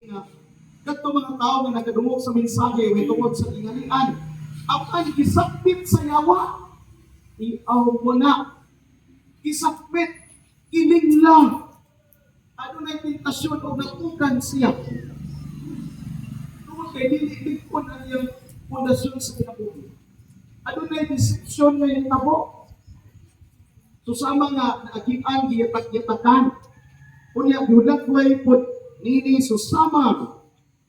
nga kadto mga tao nga nagadungog sa mensahe way tungod sa ingalian apan gisakpit sa yawa iaw mo na gisakpit kininglang adunay tentasyon o natukan siya tungod kay dili ligpon ang iyang pundasyon sa kinabuhi adunay deception nga hitabo susama nga naagian giyatak-yatakan unya giulagway pud nini susama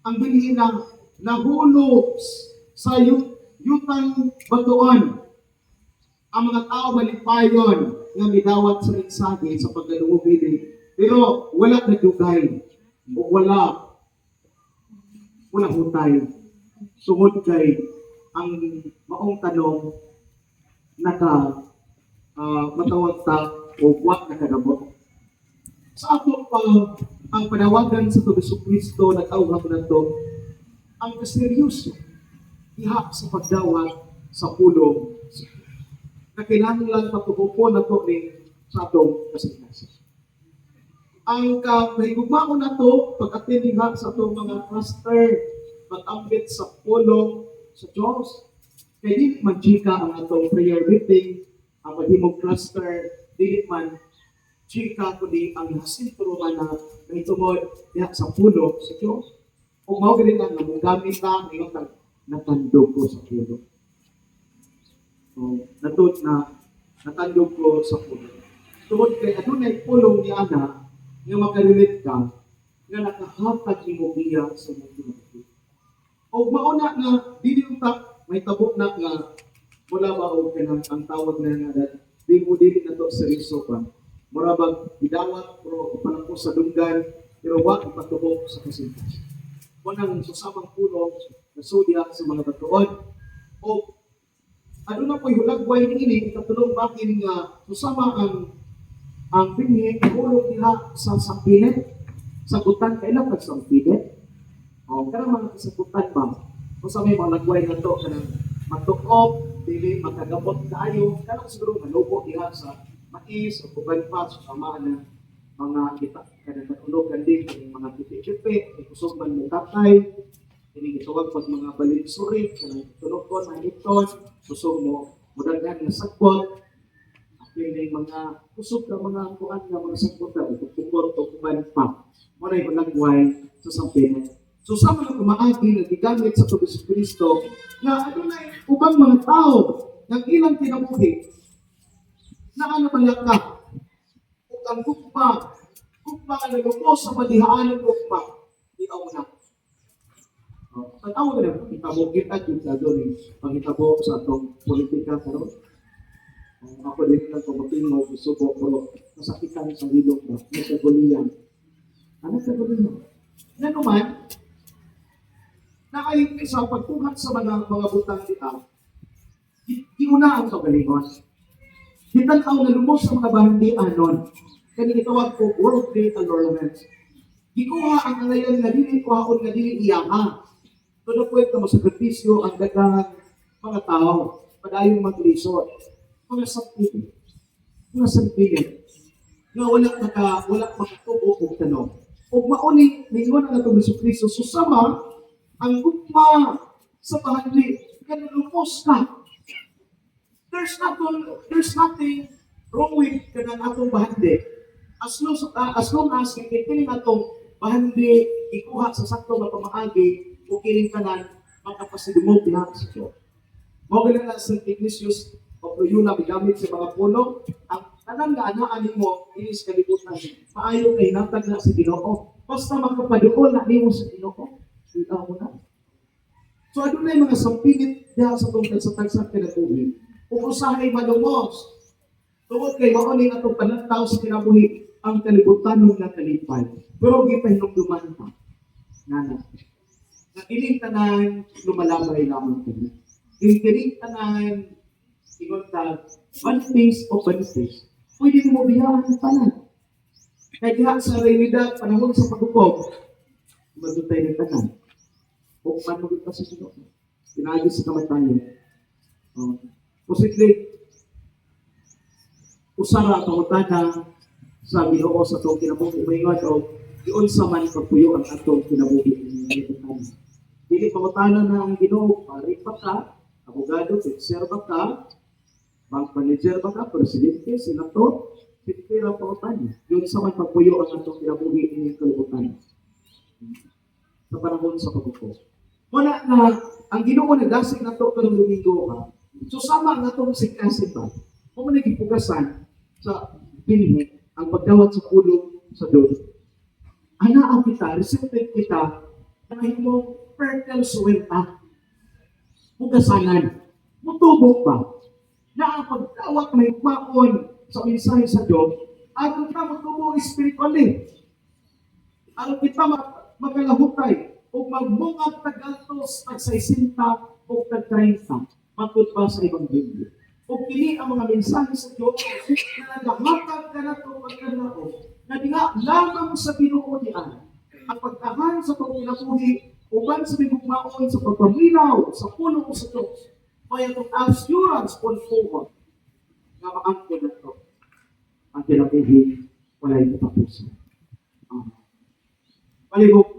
ang binhi ng nahulog sa yutang batuan. Ang mga tao malipayon nga midawat sa mensahe sa pagdalungog ini. Pero wala nagdugay o wala hutay. Sungod kay ang maong tanong matawag ta o what nakadabot. Sa ato pa ang panawagan sa Hesus Kristo nag-awhag na to ang kaseryoso diha sa pagdawat sa pulong na kinahanglan patuhupon na to ni sa atong kasignasan. Ang kahigugmaon na to pag-attend diha sa atong mga cluster pag-ambit sa pulong sa Diyos kay di man chika ang atong prayer meeting ang mahimong cluster dili man chika kundi ang nasintro na mahitungod diha sa pulo sa Diyos. Kung mao gani lang gamit ta ngayon natandog ko sa pulo. So, natandog ko sa pulo. Tungod kay adunay pulong ni ana nga makarilit ka nga nakahatag imo biya sa mundo. O mauna nga dili unta may tabo na nga wala ba og kanang ang tawag na nga dili na to seryoso pa. Murabag bidawat pero panangko sa dunggan pero wa ipatubok sa kasintas. Kunang susamang pulong nasudya sa mga batuon o ano na po'y hulagway ini ikatulong bakin nga susama ang binhi hulog nila sa sampinet sagutan kailan pag sampinet o karang mga kasagutan ba o sa may mga lagway na to kanang matukob dili makagabot kayo karang siguro malubo diha sa mais o kuban pa sa samaan na mga kita kada natulogan din ng mga pipi-pipi ikusog man ng tatay ini gitawag pag mga balinsuri kanang tunog ko na iton kusog mo mudagan nga sakot apil mga kusog na mga kuan nga mga sakot na tukor o kuban pa mo na ibalagway sa sampinet so sama na kumaagi na gigamit sa Hesus Kristo nga adunay ubang mga tao nga ilang kinabuhi na ano malaka ug ang gugma nga nalubos sa madihaan ng gugma iaw na tanaw na itabo kita sa doon pangitabo sa atong politika karon ako din lang kumatin mo gusto ko pero masakitan sa ilog na nagkaguliyan ano sa guliyan na naman nakain sa pagtuhat sa mga butang kita iuna ang kagalingon hitanaw na lumos sa mga bahandian nun. Kani itawag ko World Trade Agreement. Gikuha ang alayan nga dili kuhaon nga dili iyaha. Tuno po ito masakripisyo ang dagang mga tao. Padayong maglisod. Mga sapili. Mga sapili. Nga wala makatubo o tanong. O mauling ningon ang atong Jesucristo susama ang gugma sa bahandi. Kaya lumos ka. There's nothing wrong with kanang atong bahandi. As long as kining atong bahandi ikuha sa sakto nga pamaagi o kining tanan makapasidumog diha sa Dios. Mao gani na St. Ignatius o Loyola bigamit sa mga puno ang tanan nga anaan nimo inis kalibutan. Maayo kay natag na sa Ginoo. Basta makapaduol na nimo sa Ginoo. Ikaw mo na. So adunay mga sampilit diha sa tungkol sa tagsang kinabuhi. Kung usahay malumos, tungkol kay maoning atong panantaw sa kinabuhi ang kalibutan ng nakalipay. Pero gipahinumduman pa. Nana. Na ining tanan lumalabay lamang kami. Ining tanan ingon ta bantis o bantis. Pwede mo biyahan ng tanan. Kaya diha sa realidad, panahon sa pagkukog, magutay ng tanan. O panugod pa sa sunod. Pinagis sa kamatayan. Posible, usara pangutada sa Ginoo sa atong kinabuhi. Mayngon o iyon sa man pagpuyo ang atong kinabuhi. pangutanan na ang Ginoo, pare pa ka, abogado, teacher ba ka, bank manager ba ka, presidente, senator, pipira pa utan. Yung sa man pagpuyo ang atong kinabuhi ng kalibutan. Sa panahon sa pagpupo. Muna na, ang Ginoo nagdasig na to karong Domingo, ha? So sama nga itong sikasig ba? Kung nagipugasan sa binhi, ang pagdawat sa kulong sa Diyos. Anaan kita, resipted kita, dahil mo fertile suwenta. Pugasanan. Mutubok ba? Na ang pagdawat na hikmakon sa mensahe sa Diyos, ato kita magtubo spiritually. Ato kita magalahutay o magbungag tagantos tag 60 o tag 30 matod pa sa Ebanghelyo. O kini ang mga mensahe sa Diyos na nagahatag ka na ito pagkanao na di nga lamang sa Ginoo diyan ang pagkahan sa pagkinabuhi uban sa bigugmaon sa pagpaminaw sa puno sa Diyos may itong assurance on forward na maangkon na ito ang kinabuhi walay katapusan. Palibog